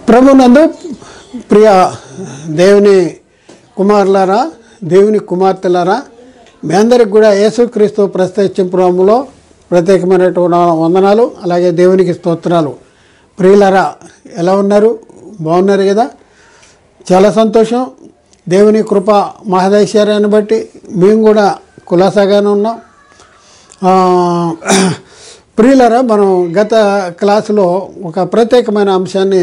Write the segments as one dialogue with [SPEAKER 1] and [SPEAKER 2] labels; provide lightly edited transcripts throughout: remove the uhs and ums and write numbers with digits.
[SPEAKER 1] ప్రభునందు ప్రియ దేవుని కుమారులారా, దేవుని కుమార్తెలారా, మీ అందరికి కూడా యేసుక్రీస్తు ప్రత్యక్షంలో ప్రత్యేకమైనటువంటి వందనాలు, అలాగే దేవునికి స్తోత్రాలు. ప్రియులారా, ఎలా ఉన్నారు? బాగున్నారు కదా? చాలా సంతోషం. దేవుని కృప మహదైశ్వర్యాన్ని బట్టి మేము కూడా కులాసాగానే ఉన్నాం. ప్రియులారా, మనం గత క్లాసులో ఒక ప్రత్యేకమైన అంశాన్ని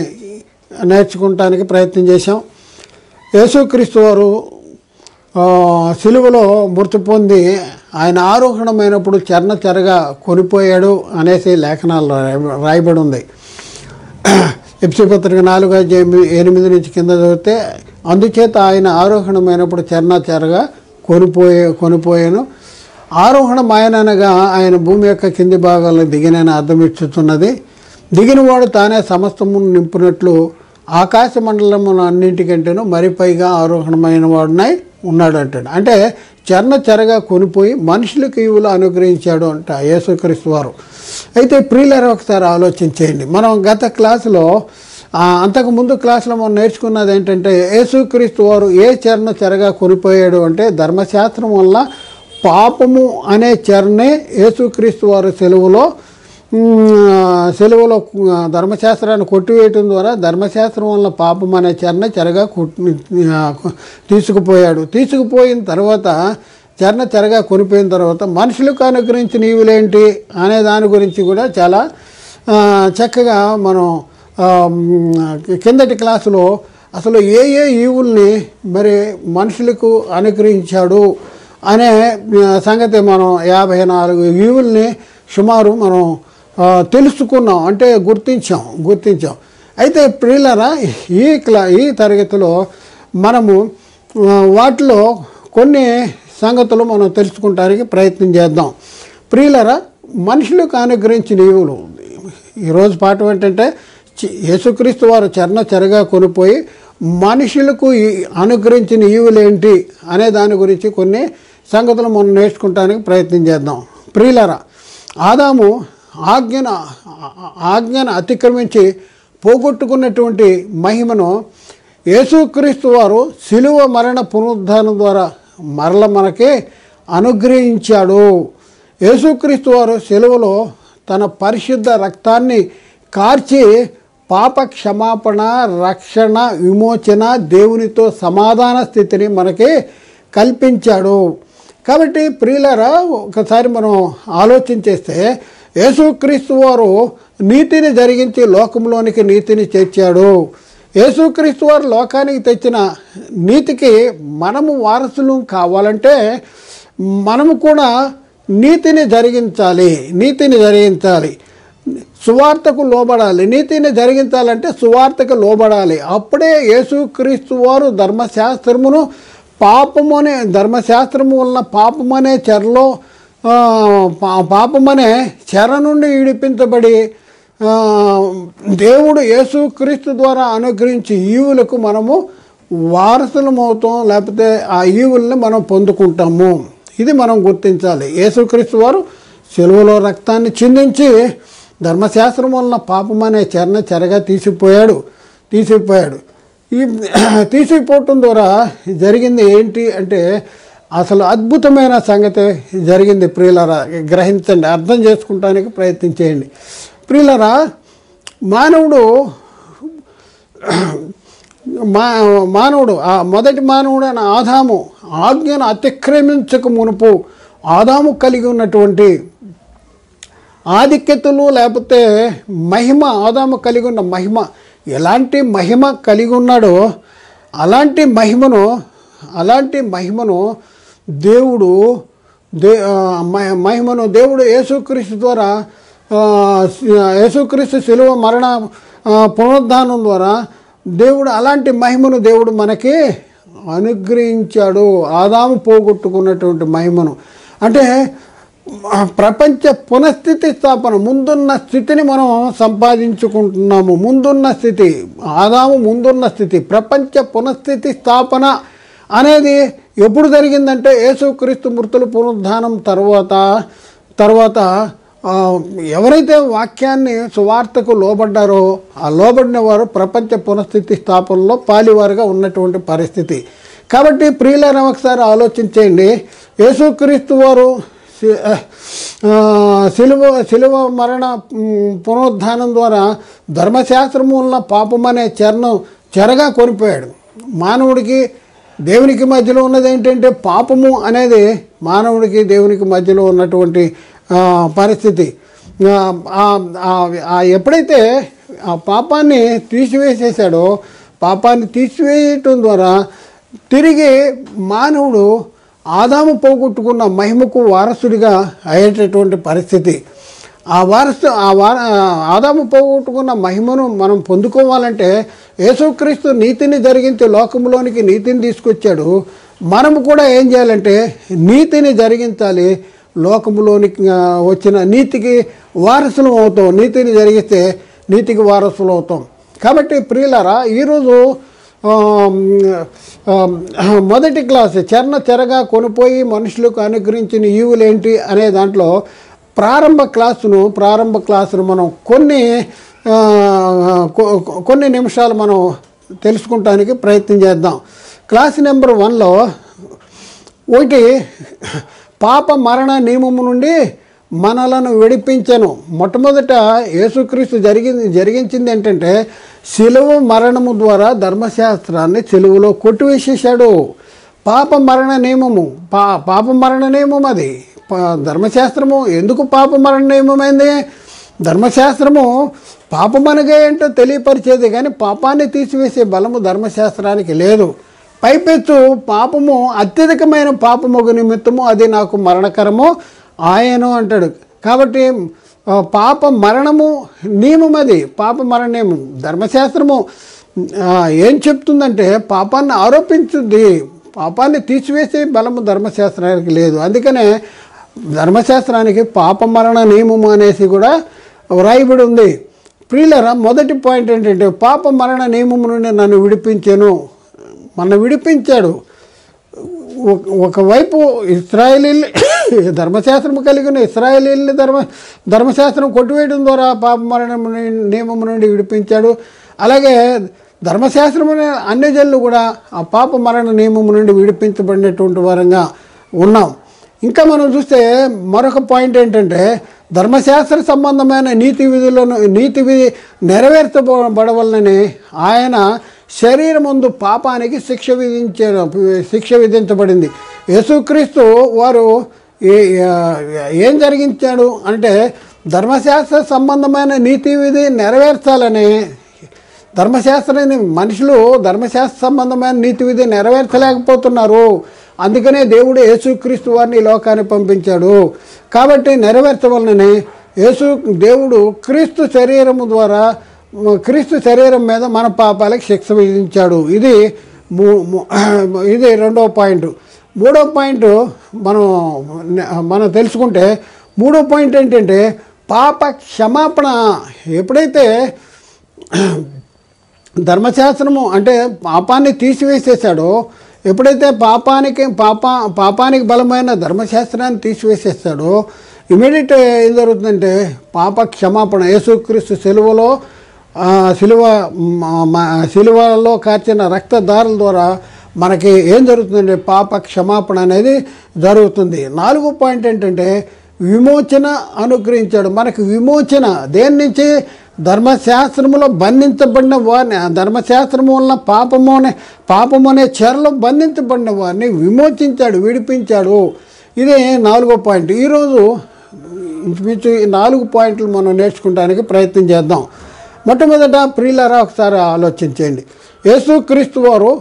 [SPEAKER 1] నేర్చుకోవటానికి ప్రయత్నం చేశాం. యేసుక్రీస్తు వారు సిలువలో మృతి పొంది ఆయన ఆరోహణమైనప్పుడు చెరగా కొనిపోయాడు అనేసి లేఖనాల్లో రాయబడి ఉంది. ఎఫెసీ పత్రిక 4:8 నుంచి కింద చదివితే, అందుచేత ఆయన ఆరోహణమైనప్పుడు చెరగా కొనిపోయాను. ఆరోహణం ఆయనగా ఆయన భూమి యొక్క కింది భాగాల్లో దిగినని అర్థం ఇచ్చుతున్నది. దిగినవాడు తానే సమస్తమును నింపునట్లు ఆకాశ మండలమును అన్నింటికంటేనూ మరి పైగా ఆరోహణమైన వాడునై ఉన్నాడు అంటాడు. అంటే చెరగా కొనిపోయి మనుషులకు ఈవులు అనుగ్రహించాడు అంట యేసుక్రీస్తు వారు. అయితే ప్రియులారా, ఒకసారి ఆలోచించేయండి. మనం గత క్లాసులో అంతకుముందు క్లాసులో మనం నేర్చుకున్నది ఏంటంటే, యేసుక్రీస్తు వారు ఏ చెరగా కొనిపోయాడు అంటే, ధర్మశాస్త్రం వల్ల పాపము అనే చెరనే యేసుక్రీస్తు వారు సెలవులో ధర్మశాస్త్రాన్ని కొట్టివేయటం ద్వారా ధర్మశాస్త్రం వల్ల పాపం అనే చెరగా తీసుకుపోయిన తర్వాత చెరగా కొనిపోయిన తర్వాత మనుషులకు అనుగ్రహించిన ఈవులేంటి అనే దాని గురించి కూడా చాలా చక్కగా మనం కిందటి క్లాసులో అసలు ఏ ఈవుల్ని మరి మనుషులకు అనుగ్రహించాడు అనే సంగతి మనం 54 ఈవుల్ని సుమారు మనం తెలుసుకున్నాం, అంటే గుర్తించాం. అయితే ప్రియులారా, ఈ తరగతిలో మనము వాటిలో కొన్ని సంగతులు మనం తెలుసుకుంటానికి ప్రయత్నం చేద్దాం. ప్రియులారా, మనుషులకు అనుగ్రహించిన ఈవులు. ఈరోజు పాఠం ఏంటంటే, యేసుక్రీస్తు వారు చెరగా కొనిపోయి మనుషులకు అనుగ్రహించిన ఈవులేంటి అనే దాని గురించి కొన్ని సంగతులు మనం నేర్చుకుంటానికి ప్రయత్నం చేద్దాం. ప్రియులారా, ఆదాము ఆజ్ఞను అతిక్రమించి పోగొట్టుకున్నటువంటి మహిమను యేసుక్రీస్తు వారు శిలువ మరణ పునరుద్ధానం ద్వారా మరల మనకి అనుగ్రహించాడు. యేసుక్రీస్తు వారు శిలువలో తన పరిశుద్ధ రక్తాన్ని కార్చి పాప క్షమాపణ, రక్షణ, విమోచన, దేవునితో సమాధాన స్థితిని మనకి కల్పించాడు. కాబట్టి ప్రియులారా, ఒకసారి మనం ఆలోచించేస్తే, యేసుక్రీస్తు వారు నీతిని జరిగించి లోకంలోనికి నీతిని తెచ్చాడు. యేసుక్రీస్తు వారు లోకానికి తెచ్చిన నీతికి మనము వారసులు కావాలంటే మనము కూడా నీతిని జరిగించాలి. సువార్తకు లోబడాలి. నీతిని జరిగించాలంటే సువార్తకు లోబడాలి. అప్పుడే యేసుక్రీస్తు వారు ధర్మశాస్త్రము వలన పాపమనే చెర నుండి విడిపించబడి దేవుడు యేసుక్రీస్తు ద్వారా అనుగ్రహించి ఈవులకు మనము వారసులమవుతాం, లేకపోతే ఆ ఈవుల్ని మనం పొందుకుంటాము. ఇది మనం గుర్తించాలి. యేసుక్రీస్తు వారు సిలువలో రక్తాన్ని చిందించి ధర్మశాస్త్రం వలన పాపమనే చెరగా తీసిపోయాడు. ఈ తీసిపోవటం ద్వారా జరిగింది ఏంటి అంటే, అసలు అద్భుతమైన సంగతి జరిగింది. ప్రియులారా, గ్రహించండి, అర్థం చేసుకుంటానికి ప్రయత్నం చేయండి. ప్రియులారా, మానవుడు ఆ మొదటి మానవుడు అయిన ఆదాము ఆజ్ఞను అతిక్రమించక మునుపు ఆదాము కలిగి ఉన్నటువంటి ఆధిక్యతలు, లేకపోతే మహిమ, ఆదాము కలిగి ఉన్న మహిమ, ఎలాంటి మహిమ కలిగి ఉన్నాడో అలాంటి మహిమను దేవుడు యేసుక్రీస్తు ద్వారా, యేసుక్రీస్తు శిలువ మరణ పునరుద్ధానం ద్వారా దేవుడు అలాంటి మహిమను దేవుడు మనకి అనుగ్రహించాడు. ఆదాము పోగొట్టుకున్నటువంటి మహిమను, అంటే ప్రపంచ పునఃస్థితి స్థాపన, ముందున్న స్థితిని మనం సంపాదించుకుంటున్నాము. ఆదాము ముందున్న స్థితి, ప్రపంచ పునఃస్థితి స్థాపన అనేది ఎప్పుడు జరిగిందంటే, యేసుక్రీస్తు మృతుల పునరుద్ధానం తర్వాత ఎవరైతే వాక్యాన్ని సువార్తకు లోబడ్డారో ఆ లోబడిన వారు ప్రపంచ పునఃస్థితి స్థాపనలో పాలివారుగా ఉన్నటువంటి పరిస్థితి. కాబట్టి ప్రియులారా ఒకసారి ఆలోచించేయండి. యేసుక్రీస్తు వారు శిలువ మరణ పునరుద్ధానం ద్వారా ధర్మశాస్త్రము వలన పాపం అనే చెరగా కొనిపోయాడు. మానవుడికి దేవునికి మధ్యలో ఉన్నది ఏంటంటే పాపము అనేది మానవుడికి దేవునికి మధ్యలో ఉన్నటువంటి పరిస్థితి. ఎప్పుడైతే ఆ పాపాన్ని తీసివేసేసాడో పాపాన్ని తీసివేయటం ద్వారా తిరిగి మానవుడు ఆదాము పోగొట్టుకున్న మహిమకు వారసుడిగా అయ్యేటటువంటి పరిస్థితి. ఆదాము పోగొట్టుకున్న మహిమను మనం పొందుకోవాలంటే యేసుక్రీస్తు నీతిని జరిగించి లోకంలోనికి నీతిని తీసుకొచ్చాడు. మనము కూడా ఏం చేయాలంటే నీతిని జరిగించాలి. లోకంలోనికి వచ్చిన నీతికి వారసులు అవుతాం. నీతిని జరిగిస్తే నీతికి వారసులు అవుతాం. కాబట్టి ప్రియులారా ఈరోజు మొదటి క్లాస్ చెరగా కొనిపోయి మనుషులకు అనుగ్రహించిన ఈవులేంటి అనే దాంట్లో ప్రారంభ క్లాసును మనం కొన్ని నిమిషాలు మనం తెలుసుకుంటానికి ప్రయత్నం చేద్దాం. క్లాస్ నెంబర్ 1లో ఒకటి పాప మరణ నియమము నుండి మనలను విడిపించను. మొట్టమొదట యేసుక్రీస్తు జరిగించింది ఏంటంటే శిలువ మరణము ద్వారా ధర్మశాస్త్రాన్ని శిలువలో కొట్టివేసేసాడు. పాప మరణ నియమము అది ధర్మశాస్త్రము. ఎందుకు పాప మరణ నియమమైంది? ధర్మశాస్త్రము పాపమనగా ఏంటో తెలియపరిచేది, కానీ పాపాన్ని తీసివేసే బలము ధర్మశాస్త్రానికి లేదు. పైపెచ్చు పాపము అత్యధికమైన పాపము నిమిత్తము అది నాకు మరణకరము ఆయను అంటాడు. కాబట్టి పాప మరణము నియమం, అది పాప మరణ నియమం. ధర్మశాస్త్రము ఏం చెప్తుందంటే పాపాన్ని ఆరోపించుద్ది, పాపాన్ని తీసివేసే బలము ధర్మశాస్త్రానికి లేదు. అందుకనే ధర్మశాస్త్రానికి పాప మరణ నియమము అనేసి కూడా వ్రాయబడి ఉంది. ప్రియులారా మొదటి పాయింట్ ఏంటంటే పాప మరణ నియమము నుండి నన్ను విడిపించాడు. ఒకవైపు ఇశ్రాయేలీలు ధర్మశాస్త్రం కలిగిన ఇశ్రాయేలీలు ధర్మశాస్త్రం కొట్టివేయడం ద్వారా పాప మరణ నియమము నుండి విడిపించాడు. అలాగే ధర్మశాస్త్రం అన్ని జనులు కూడా ఆ పాప మరణ నియమము నుండి విడిపించబడినటువంటి వారంగా ఉన్నాం. ఇంకా మనం చూస్తే మరొక పాయింట్ ఏంటంటే ధర్మశాస్త్ర సంబంధమైన నీతి విధి నెరవేర్చబడవలనని ఆయన శరీరమందు పాపానికి శిక్ష విధించబడింది. యేసుక్రీస్తు వారు ఏం జరిగించాడు అంటే ధర్మశాస్త్ర సంబంధమైన నీతి విధి నెరవేర్చాలని. మనుషులు ధర్మశాస్త్ర సంబంధమైన నీతి విధి నెరవేర్చలేకపోతున్నారు. అందుకనే దేవుడు యేసుక్రీస్తు వారిని ఈ లోకాన్ని పంపించాడు. కాబట్టి నెరవేర్చవలనని దేవుడు క్రీస్తు శరీరం మీద మన పాపాలకు శిక్ష విధించాడు. ఇది రెండవ పాయింట్. మూడో పాయింట్ మనం తెలుసుకుంటే మూడో పాయింట్ ఏంటంటే పాప క్షమాపణ. ఎప్పుడైతే ధర్మశాస్త్రము అంటే పాపాన్ని తీసివేసేసాడో, ఎప్పుడైతే పాపానికి బలమైన ధర్మశాస్త్రాన్ని తీసివేసేస్తాడో ఇమీడియట్ ఏం జరుగుతుందంటే పాప క్షమాపణ. యేసుక్రీస్తు శిలువలో కార్చిన రక్తధారల ద్వారా మనకి ఏం జరుగుతుందంటే పాప క్షమాపణ అనేది జరుగుతుంది. 4వ పాయింట్ ఏంటంటే విమోచన అనుగ్రహించాడు. మనకు విమోచన దేని నుంచి? ధర్మశాస్త్రములో బంధించబడిన వారిని, ధర్మశాస్త్రము వలన పాపము అనే చెరలో బంధించబడిన వారిని విమోచించాడు, విడిపించాడు. ఇదే 4వ పాయింట్. ఈరోజు ఇంచుమించు ఈ 4 పాయింట్లు మనం నేర్చుకోవడానికి ప్రయత్నం చేద్దాం. మొట్టమొదట ప్రియులారా ఒకసారి ఆలోచించండి. యేసుక్రీస్తు వారు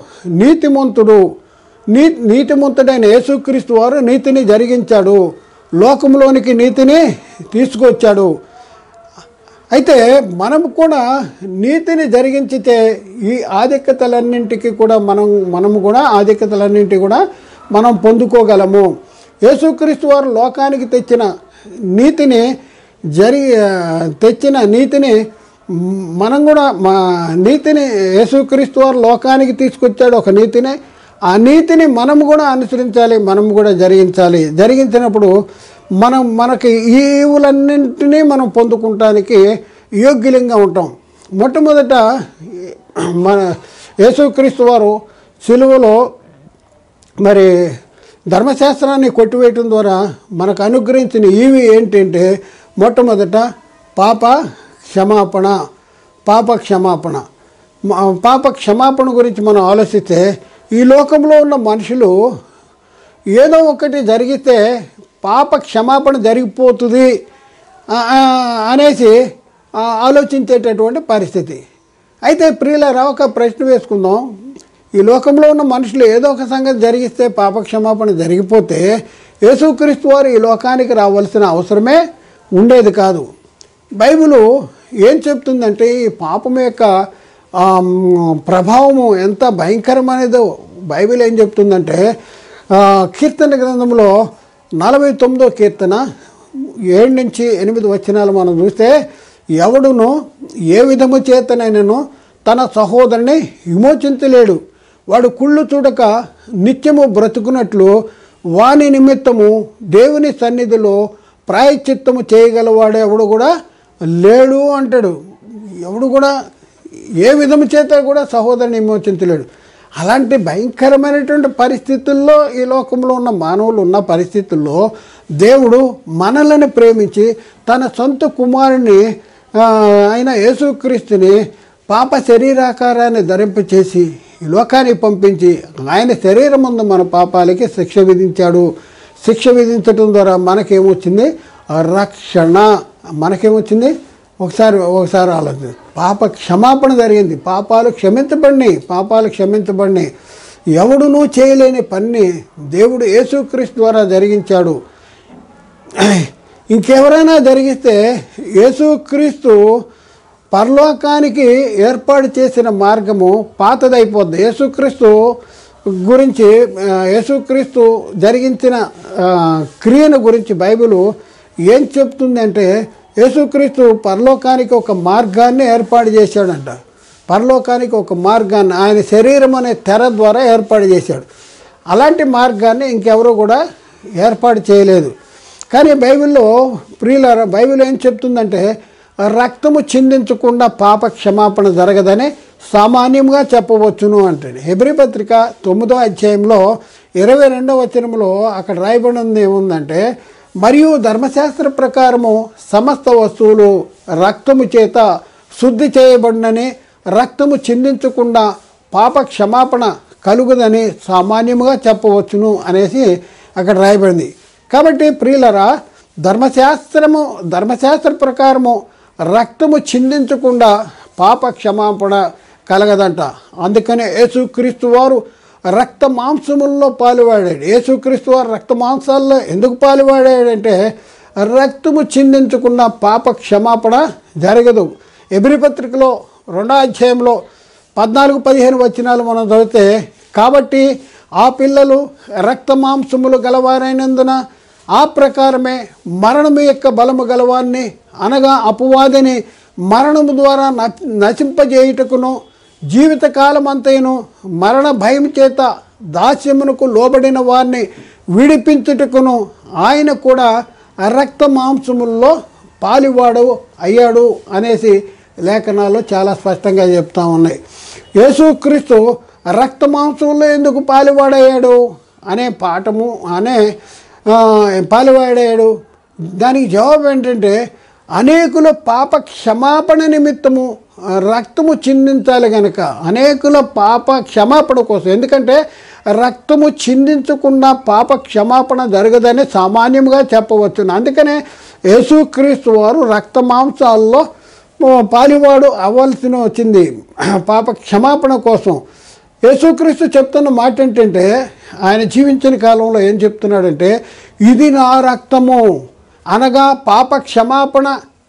[SPEAKER 1] నీతిమంతుడైన యేసుక్రీస్తు వారు నీతిని జరిగించాడు, లోకంలోనికి నీతిని తీసుకొచ్చాడు. అయితే మనము కూడా నీతిని జరిగించితే ఈ ఆధిక్యతలన్నింటికి కూడా మనము కూడా ఆధిక్యతలన్నింటికి కూడా మనం పొందుకోగలము. యేసుక్రీస్తు వారు లోకానికి తెచ్చిన నీతిని మనం కూడా నీతిని యేసుక్రీస్తు వారు లోకానికి తీసుకొచ్చాడు ఒక నీతిని. ఆ నీతిని మనము కూడా అనుసరించాలి, మనము కూడా జరిగించాలి. జరిగించినప్పుడు మనకి ఈ ఈవులన్నింటినీ మనం పొందుకుంటానికి యోగ్యులంగా ఉంటాం. మొట్టమొదట మన యేసుక్రీస్తు వారు సిలువలో మరి ధర్మశాస్త్రాన్ని కొట్టివేయటం ద్వారా మనకు అనుగ్రహించిన ఈవి ఏంటంటే మొట్టమొదట పాప క్షమాపణ గురించి మనం ఆలోచిస్తే ఈ లోకంలో ఉన్న మనుషులు ఏదో ఒకటి జరిగితే పాప క్షమాపణ జరిగిపోతుంది అనేసి ఆలోచించేటటువంటి పరిస్థితి. అయితే ప్రియులారా, ఒక ప్రశ్న వేసుకుందాం. ఈ లోకంలో ఉన్న మనుషులు ఏదో ఒక సంగతి జరిగిస్తే పాప క్షమాపణ జరిగిపోతే యేసుక్రీస్తు వారు ఈ లోకానికి రావాల్సిన అవసరమే ఉండేది కాదు. బైబిలు ఏం చెప్తుందంటే ఈ పాపం యొక్క ప్రభావము ఎంత భయంకరమైనదో బైబిల్ ఏం చెప్తుందంటే కీర్తన గ్రంథంలో 49వ కీర్తన 7-8 వచనాలు మనం చూస్తే, ఎవడును ఏ విధము చేతనైనను తన సహోదరుని విమోచించలేడు. వాడు కుళ్ళు చూడక నిత్యము బ్రతుకున్నట్లు వాని నిమిత్తము దేవుని సన్నిధిలో ప్రాయశ్చిత్తము చేయగలవాడు ఎవడు కూడా లేడు అంటాడు. ఎవడు కూడా ఏ విధము చేత కూడా సహోదరుని విమోచించలేడు. అలాంటి భయంకరమైనటువంటి పరిస్థితుల్లో ఈ లోకంలో ఉన్న మానవులు ఉన్న పరిస్థితుల్లో దేవుడు మనల్ని ప్రేమించి తన సొంత కుమారుని అయిన యేసుక్రీస్తుని పాప శరీరాకారాన్ని ధరింపచేసి ఈ లోకానికి పంపించి ఆయన శరీరం ముందు మన పాపాలకి శిక్ష విధించాడు. శిక్ష విధించడం ద్వారా మనకేమొచ్చింది? రక్షణ. మనకేమొచ్చింది? ఒకసారి ఆలోచన. పాప క్షమాపణ జరిగింది. పాపాలు క్షమించబడినాయి. ఎవడునూ చేయలేని పని దేవుడు యేసుక్రీస్తు ద్వారా జరిగించాడు. ఇంకెవరైనా జరిగిస్తే యేసుక్రీస్తు పరలోకానికి ఏర్పాటు చేసిన మార్గము పాతదైపోద్ది. యేసుక్రీస్తు జరిగించిన క్రియను గురించి బైబిలు ఏం చెప్తుందంటే యేసుక్రీస్తు పరలోకానికి ఒక మార్గాన్ని ఏర్పాటు చేశాడంట. పరలోకానికి ఒక మార్గాన్ని ఆయన శరీరం అనే తెర ద్వారా ఏర్పాటు చేశాడు. అలాంటి మార్గాన్ని ఇంకెవరూ కూడా ఏర్పాటు చేయలేదు. కానీ బైబిల్లో ప్రియులారా, బైబిల్ ఏం చెప్తుందంటే రక్తము చిందించకుండా పాప క్షమాపణ జరగదని సామాన్యంగా చెప్పవచ్చును అంటాడు. హెబ్రీ పత్రిక 9వ అధ్యాయంలో 22వ వచనంలో అక్కడ రాయబడింది ఏముందంటే, మరియు ధర్మశాస్త్ర ప్రకారము సమస్త వస్తువులు రక్తము చేత శుద్ధి చేయబడినని రక్తము చిందించకుండా పాప క్షమాపణ కలుగుదని సామాన్యముగా చెప్పవచ్చును అనేసి అక్కడ రాయబడింది. కాబట్టి ప్రియులరా, ధర్మశాస్త్ర ప్రకారము రక్తము చిందించకుండా పాప క్షమాపణ కలగదంట. అందుకనే యేసుక్రీస్తు వారు రక్త మాంసముల్లో పాలువాడాడు. యేసుక్రీస్తు వారు రక్త మాంసాల్లో ఎందుకు పాలువాడాడంటే రక్తము చిందించకుండా పాప క్షమాపణ జరగదు. హెబ్రీ పత్రికలో 2వ అధ్యాయంలో 14-15 వచనాలు మనం చదివితే, కాబట్టి ఆ పిల్లలు రక్త మాంసములు గలవారైనందున ఆ ప్రకారమే మరణము యొక్క బలము గలవాన్ని అనగా అపవాదిని మరణము ద్వారా నశింపజేయుటకును జీవితకాలం అంతైను మరణ భయం చేత దాస్యమునకు లోబడిన వారిని విడిపించుటకును ఆయన కూడా రక్త మాంసముల్లో పాలివాడు అయ్యాడు అనేసి లేఖనాల్లో చాలా స్పష్టంగా చెప్తా ఉన్నాయి. యేసుక్రీస్తు రక్త మాంసంలో ఎందుకు పాలివాడయ్యాడు అనే పాఠము పాలివాడయ్యాడు. దానికి జవాబు ఏంటంటే, అనేకుల పాప క్షమాపణ నిమిత్తము రక్తము చిందించాలి కనుక, అనేకుల పాప క్షమాపణ కోసం. ఎందుకంటే రక్తము చిందించకుండా పాప క్షమాపణ జరగదని సామాన్యంగా చెప్పవచ్చు. అందుకనే యేసుక్రీస్తు వారు రక్త మాంసాల్లో పాలివాడు అవ్వాల్సిన వచ్చింది పాప క్షమాపణ కోసం. యేసుక్రీస్తు చెప్తున్న మాట ఏంటంటే, ఆయన జీవించిన కాలంలో ఏం చెప్తున్నాడంటే, ఇది నా రక్తము అనగా పాప క్షమాపణ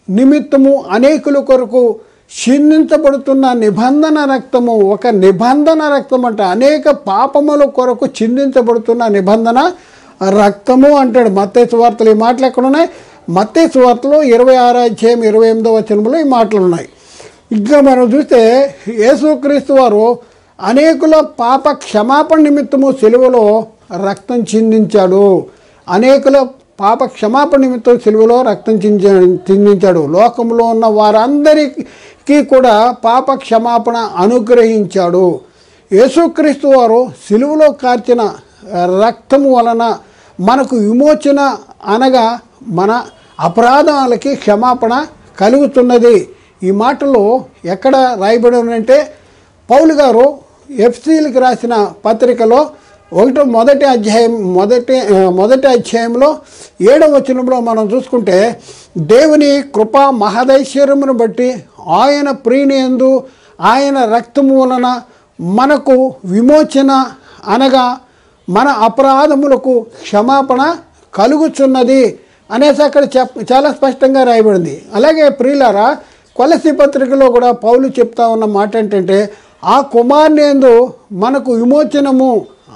[SPEAKER 1] నిమిత్తము అనేకుల కొరకు చిందించబడుతున్న నిబంధన రక్తము. ఒక నిబంధన రక్తం అంటే అనేక పాపముల కొరకు చిందించబడుతున్న నిబంధన రక్తము అంటాడు. మత్తయి సువార్తలు ఈ మాటలు ఎక్కడ ఉన్నాయి? మత్తయి సువార్తలో 26వ అధ్యాయం 28వ వచనంలో ఈ మాటలు ఉన్నాయి. ఇంకా మనం చూస్తే యేసుక్రీస్తు వారు అనేకుల పాప క్షమాపణ నిమిత్తము సిలువలో రక్తం చిందించాడు. అనేకుల పాప క్షమాపణ నిమిత్తం సిలువలో రక్తం చిందించాడు. లోకంలో ఉన్న వారందరికీ కూడా పాప క్షమాపణ అనుగ్రహించాడు. యేసుక్రీస్తు వారు సిలువలో కార్చిన రక్తము వలన మనకు విమోచన అనగా మన అపరాధాలకి క్షమాపణ కలుగుతున్నది. ఈ మాటలు ఎక్కడ రాయబడి ఉన్నాయంటే పౌలు గారు ఎఫ్సీలకు రాసిన పత్రికలో మొదటి అధ్యాయంలో 7వ వచనంలో మనం చూసుకుంటే, దేవుని కృపా మహదైశ్వర్యమును బట్టి ఆయన ప్రియనియందు ఆయన రక్తము వలన మనకు విమోచన అనగా మన అపరాధములకు క్షమాపణ కలుగుచున్నది అనేసి అక్కడ చాలా స్పష్టంగా రాయబడింది. అలాగే ప్రియులారా, కొలస్సీ పత్రికలో కూడా పౌలు చెప్తా ఉన్న మాట ఏంటంటే, ఆ కుమారునియందు మనకు విమోచనము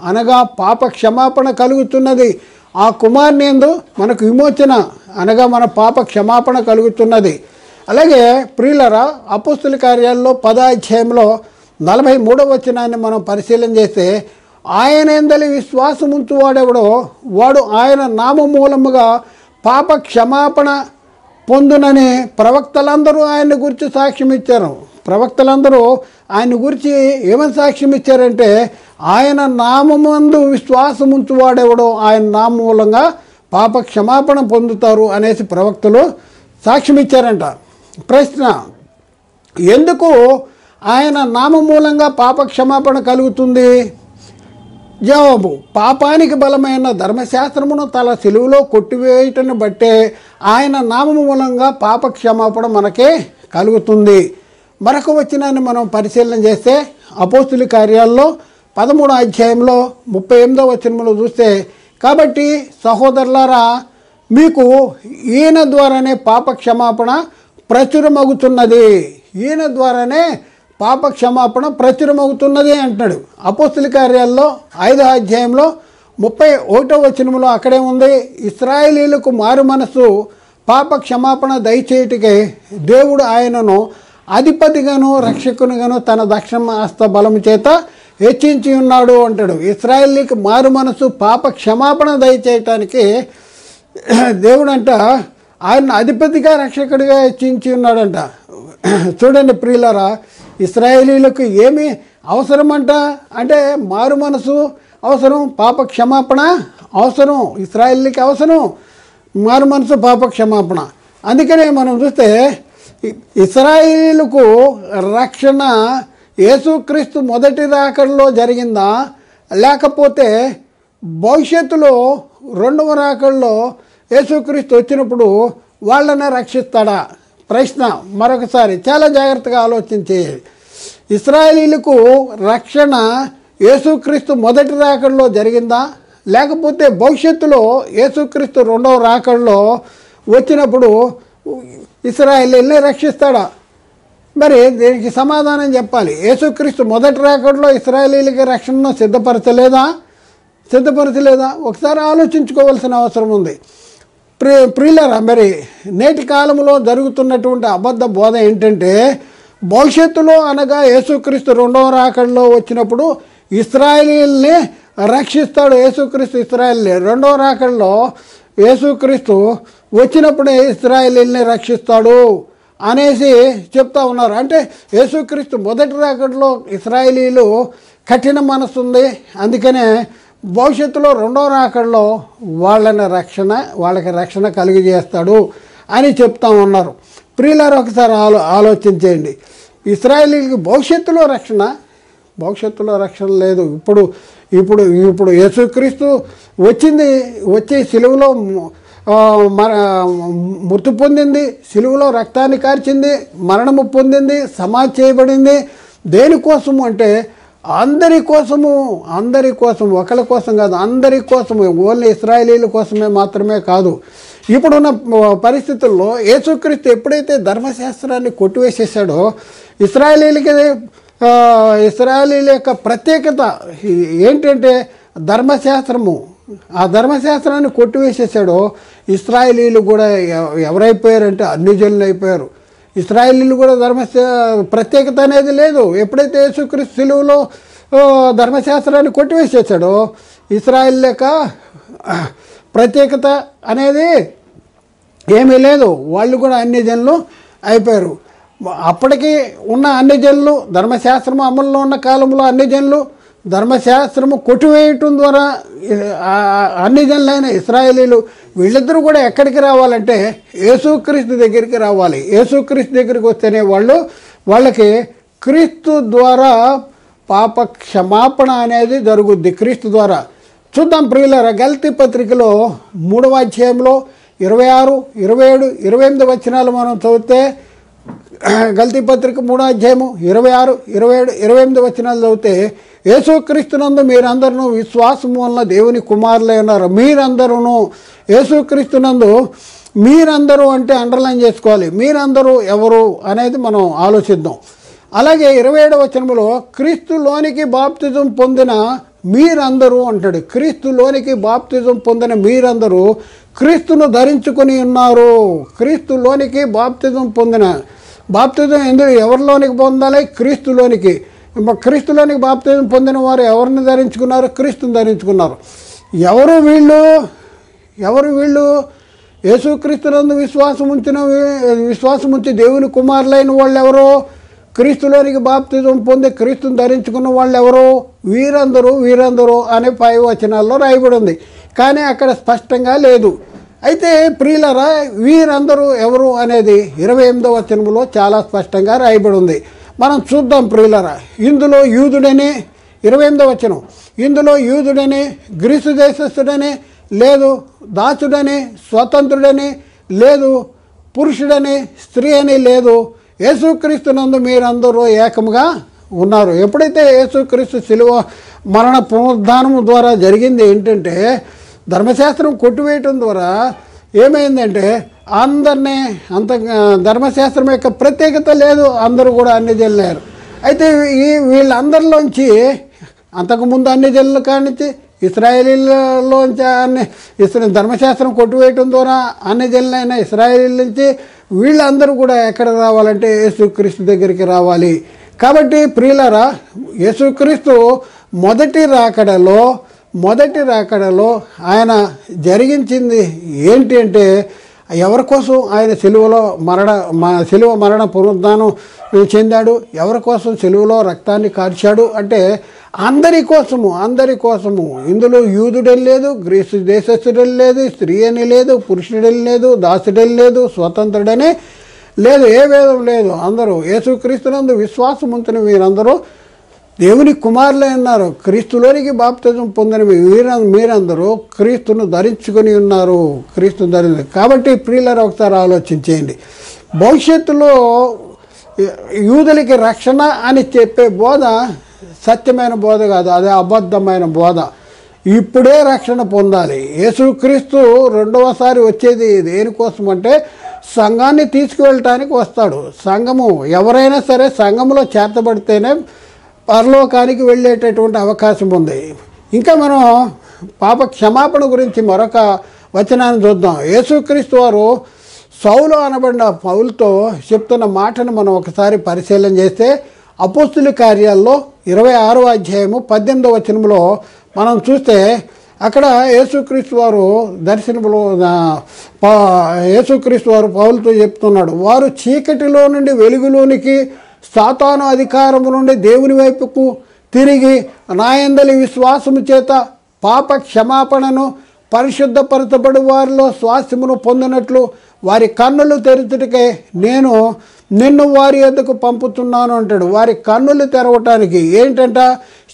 [SPEAKER 1] అనగా పాప క్షమాపణ కలుగుతున్నది. ఆ కుమారునియందు మనకు విమోచన అనగా మన పాప క్షమాపణ కలుగుతున్నది. అలాగే ప్రియులారా, అపోస్తుల కార్యాల్లో 10వ అధ్యాయంలో 43వ వచనాన్ని మనం పరిశీలన చేస్తే, ఆయన యందలి విశ్వాసం ఉంచువాడెవడో వాడు ఆయన నామమూలముగా పాప క్షమాపణ పొందునని ప్రవక్తలందరూ ఆయన గురించి సాక్ష్యం ఇచ్చారు. ప్రవక్తలందరూ ఆయన గురించి ఏమని సాక్ష్యం ఇచ్చారంటే, ఆయన నామమందు విశ్వాసం ఉంచువాడెవడో ఆయన నామూలంగా పాప క్షమాపణ పొందుతారు అనేసి ప్రవక్తలు సాక్ష్యం ఇచ్చారంట. ప్రశ్న, ఎందుకు ఆయన నామమూలంగా పాప క్షమాపణ కలుగుతుంది? జవాబు, పాపానికి బలమైన ధర్మశాస్త్రమును తల సిలువలో కొట్టివేయటను బట్టే ఆయన నామము మూలంగా పాప క్షమాపణ మనకే కలుగుతుంది. మరొక వచనాన్ని మనం పరిశీలన చేస్తే అపోస్తుల కార్యాల్లో 13వ అధ్యాయంలో 38వ వచనంలో చూస్తే, కాబట్టి సహోదరులారా, మీకు ఈయన ద్వారానే పాప క్షమాపణ ప్రచురమవుతున్నది. ఈయన ద్వారానే పాప క్షమాపణ ప్రచురమవుతున్నది అంటున్నాడు. అపోస్తుల కార్యాల్లో 5వ అధ్యాయంలో 31వ వచనంలో అక్కడే ఉంది, ఇశ్రాయేలీయులకు మారు మనసు పాప క్షమాపణ దయచేయుటకై దేవుడు ఆయనను అధిపతిగాను రక్షకునిగాను తన దక్షిణహస్త బలము చేత హెచ్చించి ఉన్నాడు అంటాడు. ఇశ్రాయేలీకి మారు మనసు పాప క్షమాపణ దయచేయటానికి దేవుడంట ఆయన అధిపతిగా రక్షకుడిగా హెచ్చించి ఉన్నాడంట. చూడండి ప్రియులారా, ఇశ్రాయేలీలకు ఏమి అవసరమంట అంటే మారు మనసు అవసరం, పాప క్షమాపణ అవసరం. ఇశ్రాయేలీకి అవసరం మారు మనసు, పాప క్షమాపణ. అందుకనే మనం చూస్తే ఇశ్రాయేలీలకు రక్షణ యేసుక్రీస్తు మొదటి రాకడలో జరిగిందా, లేకపోతే భవిష్యత్తులో 2వ రాకడలో యేసుక్రీస్తు వచ్చినప్పుడు వాళ్ళని రక్షిస్తాడా? ప్రశ్న మరొకసారి చాలా జాగ్రత్తగా ఆలోచించి, ఇశ్రాయేలీలకు రక్షణ యేసుక్రీస్తు మొదటి రాకడలో జరిగిందా, లేకపోతే భవిష్యత్తులో యేసుక్రీస్తు 2వ రాకడలో వచ్చినప్పుడు ఇశ్రాయేలీని రక్షిస్తాడా? మరి దీనికి సమాధానం చెప్పాలి. యేసుక్రీస్తు మొదటి రాకడలో ఇశ్రాయేలీలకి రక్షణను సిద్ధపరచలేదా? ఒకసారి ఆలోచించుకోవాల్సిన అవసరం ఉంది. ప్రియులారా, మరి నేటి కాలంలో జరుగుతున్నటువంటి అబద్ధ బోధ ఏంటంటే, భవిష్యత్తులో అనగా యేసుక్రీస్తు 2వ రాకడలో వచ్చినప్పుడు ఇశ్రాయేలీల్ని రక్షిస్తాడు. యేసుక్రీస్తు ఇశ్రాయేల్ని 2వ రాకడలో యేసుక్రీస్తు వచ్చినప్పుడే ఇశ్రాయేలీల్ని రక్షిస్తాడు అనేసి చెప్తా ఉన్నారు. అంటే యేసుక్రీస్తు మొదటి రాకడలో ఇశ్రాయేలీలు కఠిన మనసు ఉంది, అందుకనే భవిష్యత్తులో 2వ రాకడలో వాళ్ళకి రక్షణ కలిగజేస్తాడు అని చెప్తా ఉన్నారు. ప్రియులారా, ఒకసారి ఆలోచించేయండి. ఇశ్రాయేలీలకి భవిష్యత్తులో రక్షణ లేదు. ఇప్పుడు యేసుక్రీస్తు వచ్చి సిలువలో మృతి పొందింది, సిలువలో రక్తాన్ని కార్చింది, మరణము పొందింది, సమాధి చేయబడింది. దేనికోసము అంటే అందరి కోసము, ఒకళ్ళ కోసం కాదు, అందరి కోసము. ఓన్లీ ఇశ్రాయేలీల కోసమే మాత్రమే కాదు. ఇప్పుడున్న పరిస్థితుల్లో యేసుక్రీస్తు ఎప్పుడైతే ధర్మశాస్త్రాన్ని కొట్టివేసేసాడో, ఇశ్రాయేలీల యొక్క ప్రత్యేకత ఏంటంటే ధర్మశాస్త్రము. ఆ ధర్మశాస్త్రాన్ని కొట్టివేసేసాడో ఇశ్రాయేలీలు కూడా ఎవరైపోయారంటే అన్ని జనులు అయిపోయారు. ఇశ్రాయేలీలు కూడా ప్రత్యేకత అనేది లేదు. ఎప్పుడైతే యేసుక్రీస్తు సిలువలో ధర్మశాస్త్రాన్ని కొట్టివేసేసాడో ఇశ్రాయేల్ యొక్క ప్రత్యేకత అనేది ఏమీ లేదు. వాళ్ళు కూడా అన్ని జనులు అయిపోయారు. అప్పటికి ఉన్న అన్ని జనులు, ధర్మశాస్త్రము అమల్లో ఉన్న కాలంలో అన్ని జనులు ధర్మశాస్త్రము కొట్టివేయటం ద్వారా అన్ని జనులైన ఇశ్రాయేలీలు వీళ్ళిద్దరూ కూడా ఎక్కడికి రావాలంటే యేసుక్రీస్తు దగ్గరికి రావాలి. యేసుక్రీస్తు దగ్గరికి వస్తేనే వాళ్ళకి క్రీస్తు ద్వారా పాప క్షమాపణ అనేది జరుగుద్ది. క్రీస్తు ద్వారా చూద్దాం ప్రియులారా. గల్తీ పత్రికలో 3వ అధ్యాయంలో 26, 27, 28 వచనాలు మనం చదివితే, గల్తీ పత్రిక 3వ అధ్యాయము 26, 27, 28 వచనాలు చదివితే, యేసుక్రీస్తునందు మీరందరూ విశ్వాసం వలన దేవుని కుమారులై ఉన్నారు. మీరందరూ యేసుక్రీస్తునందు, మీరందరూ అంటే అండర్లైన్ చేసుకోవాలి. మీరందరూ ఎవరు అనేది మనం ఆలోచిద్దాం. అలాగే 27వ వచనంలో క్రీస్తులోనికి బాప్తిజం పొందిన మీరందరూ అంటాడు. క్రీస్తులోనికి బాప్తిజం పొందిన మీరందరూ క్రీస్తును ధరించుకొని ఉన్నారు. క్రీస్తులోనికి బాప్తిజం పొందిన, బాప్తిజం ఎవరిలోనికి పొందాలి? క్రీస్తులోనికి. క్రీస్తులోనికి బాప్తిజం పొందిన వారు ఎవరిని ధరించుకున్నారు? క్రీస్తుని ధరించుకున్నారు. ఎవరు వీళ్ళు? యేసుక్రీస్తునందు విశ్వాసం ఉంచి దేవుని కుమారులైన వాళ్ళు ఎవరు? క్రీస్తులోనికి బాప్తిజం పొంది క్రీస్తుని ధరించుకున్న వాళ్ళు ఎవరు? వీరందరూ అనే 5 వచనాల్లో రాయబడి ఉంది. కానీ అక్కడ స్పష్టంగా లేదు. అయితే ప్రియులరా, వీరందరూ ఎవరు అనేది 28వ వచనంలో చాలా స్పష్టంగా రాయబడి ఉంది. మనం చూద్దాం ప్రియులరా. ఇందులో యూదుడని, 28వ వచనం, ఇందులో యూదుడని, గ్రీసు దేశస్థుడని లేదు, దాసుడని, స్వతంత్రుడని లేదు, పురుషుడని, స్త్రీ అని లేదు, యేసుక్రీస్తునందు మీరందరూ ఏకముగా ఉన్నారు. ఎప్పుడైతే యేసుక్రీస్తు శిలువ మరణ పునరుద్ధానము ద్వారా జరిగింది ఏంటంటే, ధర్మశాస్త్రం కొట్టివేయటం ద్వారా ఏమైందంటే అందరినీ ధర్మశాస్త్రం యొక్క ప్రత్యేకత లేదు, అందరూ కూడా అన్ని జనులయ్యారు. అయితే వీళ్ళందరిలోంచి అంతకుముందు అన్ని జనుల కానించి ఇస్రాయేలీలోంచి ధర్మశాస్త్రం కొట్టివేయటం ద్వారా అన్ని జనులైన ఇస్రాయేలీల నుంచి వీళ్ళందరూ కూడా ఎక్కడ రావాలంటే యేసుక్రీస్తు దగ్గరికి రావాలి. కాబట్టి ప్రియులారా, యేసుక్రీస్తు మొదటి రాకడలో ఆయన జరిగించింది ఏంటి అంటే, ఎవరి కోసం ఆయన శిలువ మరణ పునరుద్ధానం చెందాడు? ఎవరి కోసం శిలువలో రక్తాన్ని కార్చాడు అంటే అందరి కోసము. ఇందులో యూదుడని లేదు, గ్రీసు దేశస్థుడని లేదు, స్త్రీ అని లేదు, పురుషుడని లేదు, దాసుడని లేదు, స్వతంత్రుడని లేదు, ఏ భేదం లేదు. అందరూ యేసుక్రీస్తునందు విశ్వాసం ఉంచిన వీరందరూ దేవుని కుమారులే ఉన్నారు. క్రీస్తులోనికి బాప్తిజం పొందిన మీరందరూ క్రీస్తును ధరించుకొని ఉన్నారు. కాబట్టి ప్రియులారా, ఒకసారి ఆలోచించేయండి. భవిష్యత్తులో యూదులకి రక్షణ అని చెప్పే బోధ సత్యమైన బోధ కాదు, అదే అబద్ధమైన బోధ. ఇప్పుడే రక్షణ పొందాలి. యేసుక్రీస్తు రెండవసారి వచ్చేది దేనికోసం అంటే సంఘాన్ని తీసుకువెళ్ళటానికి వస్తాడు. సంఘము ఎవరైనా సరే సంఘములో చేర్చబడితేనే పరలోకానికి వెళ్ళేటటువంటి అవకాశం ఉంది. ఇంకా మనం పాప క్షమాపణ గురించి మరొక వచనాన్ని చూద్దాం. యేసుక్రీస్తు వారు సౌలు అనబడిన పౌలుతో చెప్తున్న మాటను మనం ఒకసారి పరిశీలన చేస్తే, అపోస్తుల కార్యాల్లో 26వ అధ్యాయము 18వ వచనంలో మనం చూస్తే, అక్కడ యేసుక్రీస్తు వారు యేసుక్రీస్తు వారు పౌలుతో చెప్తున్నాడు, వారు చీకటిలో నుండి వెలుగులోనికి, సాతాను అధికారము నుండి దేవుని వైపుకు తిరిగి నాయందలి విశ్వాసము చేత పాప క్షమాపణను పరిశుద్ధపరచబడి వారిలో స్వాస్థ్యమును పొందినట్లు వారి కన్నులు తెరచుటకే నేను నిన్ను వారి యొద్దకు పంపుతున్నాను అంటాడు. వారి కన్నులు తెరవటానికి ఏంటంట?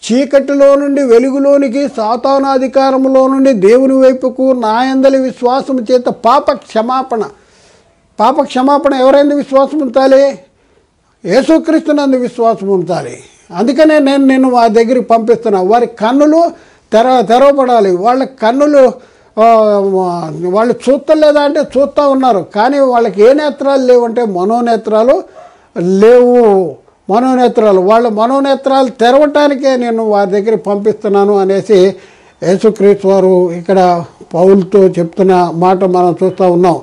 [SPEAKER 1] చీకటిలో నుండి వెలుగులోనికి, సాతాను అధికారములో నుండి దేవుని వైపుకు నాయందలి విశ్వాసము చేత పాప క్షమాపణ ఎవరైనా విశ్వాసం ఉంచాలి? యేసుక్రీస్తునందు విశ్వాసం ఉంచాలి. అందుకనే నేను నిన్ను వారి దగ్గరికి పంపిస్తున్నా. వారి కన్నులు తెరవబడాలి. వాళ్ళ కన్నులు వాళ్ళు చూస్తలేదా అంటే చూస్తూ ఉన్నారు, కానీ వాళ్ళకి ఏ నేత్రాలు లేవంటే మనోనేత్రాలు లేవు. వాళ్ళ మనోనేత్రాలు తెరవటానికే నేను వారి దగ్గర పంపిస్తున్నాను అనేసి యేసుక్రీస్తు వారు ఇక్కడ పౌలుతో చెప్తున్న మాట మనం చూస్తూ ఉన్నాం.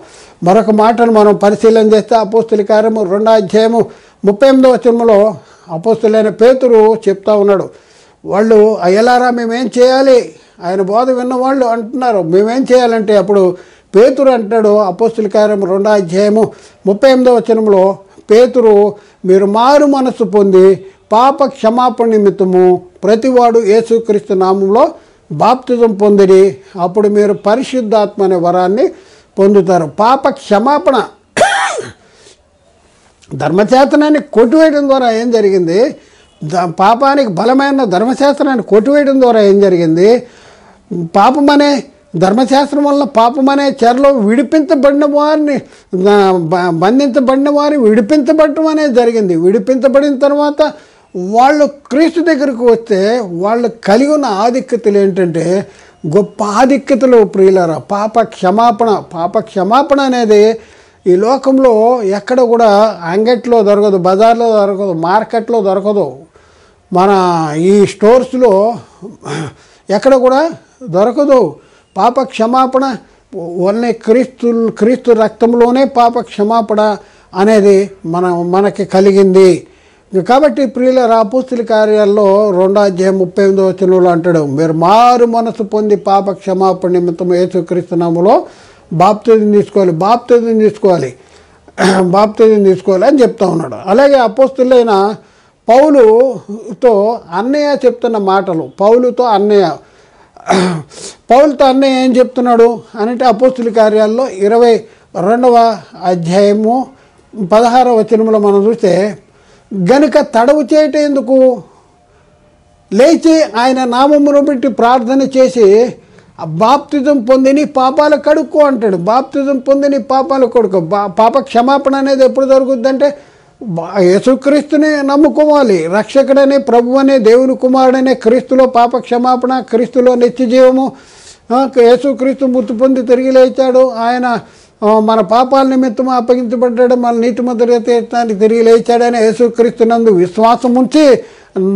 [SPEAKER 1] మరొక మాటను మనం పరిశీలన చేస్తే అపోస్తుల కార్యము 2వ అధ్యాయము 38వ వచనంలో అపోస్తులైన పేతురు చెప్తా ఉన్నాడు. వాళ్ళు అయ్యలారా మేమేం చేయాలి ఆయన బోధ విన్నవాళ్ళు అంటున్నారు మేమేం చేయాలంటే, అప్పుడు పేతురు అంటాడు అపోస్తుల కార్యం 2వ అధ్యాయము 38వ వచనంలో, పేతురు మీరు మారు మనస్సు పొంది పాప క్షమాపణ నిమిత్తము ప్రతివాడు యేసుక్రీస్తు నామంలో బాప్తిజం పొందిరి, అప్పుడు మీరు పరిశుద్ధాత్మ అనే వరాన్ని పొందుతారు. పాప క్షమాపణ ధర్మశాస్త్రాన్ని కొట్టివేయడం ద్వారా ఏం జరిగింది? పాపానికి బలమైన ధర్మశాస్త్రాన్ని కొట్టివేయడం ద్వారా ఏం జరిగింది? పాపమనే ధర్మశాస్త్రం వల్ల పాపమనే చెరలో విడిపించబడిన వారిని, బంధించబడిన వారిని విడిపించబడటం అనేది జరిగింది. విడిపించబడిన తర్వాత వాళ్ళు క్రీస్తు దగ్గరకు వస్తే వాళ్ళు కలిగి ఉన్న ఆధిక్యతలు ఏంటంటే గొప్ప ఆధిక్యతలు ప్రియులారా. పాప క్షమాపణ అనేది ఈ లోకంలో ఎక్కడ కూడా అంగట్లో దొరకదు, బజార్లో దొరకదు, మార్కెట్లో దొరకదు, మన ఈ స్టోర్స్లో ఎక్కడ కూడా దొరకదు. పాప క్షమాపణ ఓన్లీ క్రీస్తు రక్తంలోనే పాప క్షమాపణ అనేది మనకి కలిగింది. కాబట్టి ప్రియులారా, అపోస్తుల కార్యాల్లో 2వ అధ్యాయం 38వ వచనంలో అంటాడు, మీరు మారు మనసు పొంది పాప క్షమాపణ నిమిత్తం యేసుక్రీస్తు నామములో బాప్తిజం తీసుకోవాలి అని చెప్తా ఉన్నాడు. అలాగే అపోస్తులైన పౌలుతో అన్నయ్య చెప్తున్న మాటలు, పౌలుతో అన్నయ్య ఏం చెప్తున్నాడు అంటే, అపోస్తుల కార్యాల్లో 22వ అధ్యాయము 16వ వచనంలో మనం చూస్తే, గనుక తడవు చేయటం ఎందుకు, లేచి ఆయన నామమును బట్టి ప్రార్థన చేసి బాప్తిజం పొంది నీ పాపాలు కడుక్కో అంటాడు. బాప్తిజం పొంది నీ పాపాలు కడుక్కో. పాప క్షమాపణ అనేది ఎప్పుడు జరుగుద్దంటే యేసుక్రీస్తుని నమ్ముకోవాలి. రక్షకుడనే, ప్రభు అనే, దేవుని కుమారుడనే క్రీస్తులో పాప క్షమాపణ, క్రీస్తులో నిత్యజీవము, యేసుక్రీస్తు మృతి పొంది తిరిగి లేచాడు, ఆయన మన పాపాల నిమిత్తం అప్పగించబడ్డాడు, మన నీతిమంతుడిగా తీర్చడానికి తిరిగి లేచాడని యేసుక్రీస్తునందు విశ్వాసం ఉంచి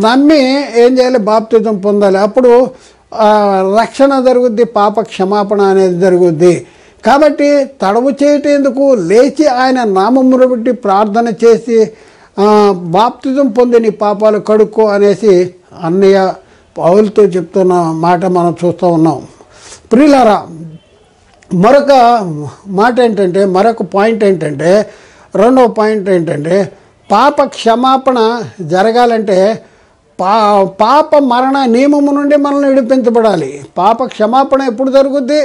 [SPEAKER 1] నమ్మి ఏం చేయాలి? బాప్తిజం పొందాలి. అప్పుడు రక్షణ జరుగుద్ది, పాప క్షమాపణ అనేది జరుగుద్ది. కాబట్టి తడవు చేయటేందుకు లేచి ఆయన నామమును బట్టి ప్రార్థన చేసి బాప్తిజం పొంది నీ పాపాలు కడుక్కో అనేసి అన్నయ్య పౌలుతో చెప్తున్న మాట మనం చూస్తూ ఉన్నాం. ప్రియులారా, మరొక పాయింట్ ఏంటంటే, రెండవ పాయింట్ ఏంటంటే, పాప క్షమాపణ జరగాలంటే పాప మరణ నియమము నుండి మనల్ని విడిపించబడాలి. పాప క్షమాపణ ఎప్పుడు జరుగుద్ది,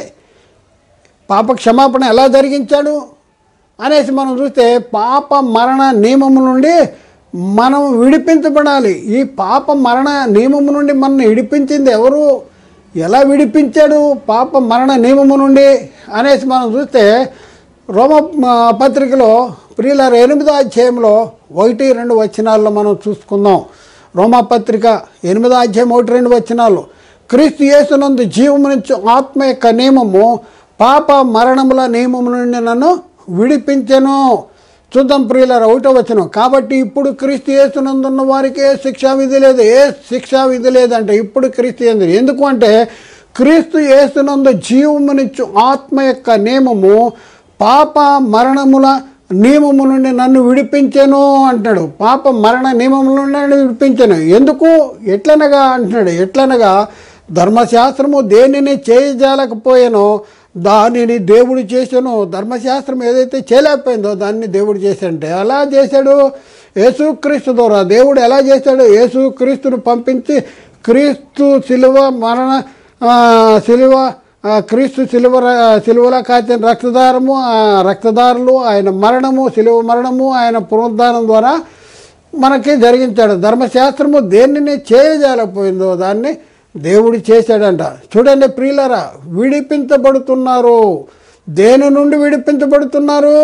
[SPEAKER 1] పాప క్షమాపణ ఎలా జరిగించాడు అనేసి మనం చూస్తే, పాప మరణ నియమము నుండి మనం విడిపించబడాలి. ఈ పాప మరణ నియమము నుండి మనల్ని విడిపించింది ఎవరు, ఎలా విడిపించాడు పాప మరణ నియమము నుండి అనేసి మనం చూస్తే, రోమ పత్రికలో ప్రియులారా 8వ అధ్యాయంలో 1-2 వచనాల్లో మనం చూసుకుందాం. రోమపత్రిక 8వ అధ్యాయం 1-2 వచనాలు, క్రీస్తు యేసునందు జీవమునిచ్చు ఆత్మ యొక్క నియమము పాప మరణముల నియమము నుండి నన్ను విడిపించెను. చూద్దాం ప్రియులారా 1వ వచనం, కాబట్టి ఇప్పుడు క్రీస్తు యేసునందున్న వారికి ఏ శిక్షా విధి లేదంటే ఇప్పుడు క్రీస్తు యేసు. ఎందుకు అంటే క్రీస్తు యేసునందు జీవమునిచ్చు ఆత్మ యొక్క నియమము పాప మరణముల నియమము నుండి నన్ను విడిపించెను అంటాడు. పాప మరణ నియమముల నుండి నన్ను విడిపించెను. ఎందుకు, ఎట్లనగా అంటున్నాడు, ఎట్లనగా ధర్మశాస్త్రము దేనిని చేయజాలకపోయానో దానిని దేవుడు చేశాను. ధర్మశాస్త్రం ఏదైతే చేయలేకపోయిందో దాన్ని దేవుడు చేశాడంటే ఎలా చేశాడు? యేసుక్రీస్తు ద్వారా. దేవుడు ఎలా చేశాడు? యేసుక్రీస్తును పంపించి క్రీస్తు సిలువలో కాచిన రక్తదారులు ఆయన మరణము, సిలువ మరణము, ఆయన పునరుద్ధానం ద్వారా మనకి జరిగించాడు. ధర్మశాస్త్రము దేనిని చేయజాలకపోయిందో దాన్ని దేవుడు చేశాడంట. చూడండి ప్రియులారా, విడిపించబడుతున్నారు. దేని నుండి విడిపించబడుతున్నారు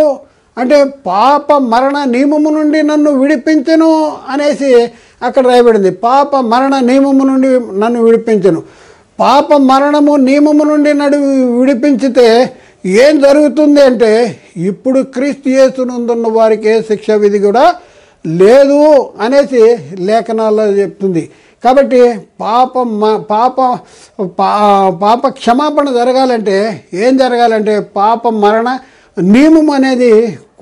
[SPEAKER 1] అంటే పాప మరణ నియమము నుండి నన్ను విడిపించెను అనేసి అక్కడ రాయబడింది. పాప మరణ నియమము నుండి నన్ను విడిపించెను. పాప మరణము నియమము నుండి నన్ను విడిపించితే ఏం జరుగుతుంది అంటే ఇప్పుడు క్రీస్తు యేసునందున్న వారికి ఏ శిక్ష విధి కూడా లేదు అనేసి లేఖనాల్లో చెప్తుంది. కాబట్టి పాప క్షమాపణ జరగాలంటే ఏం జరగాలంటే పాప మరణ నియమం అనేది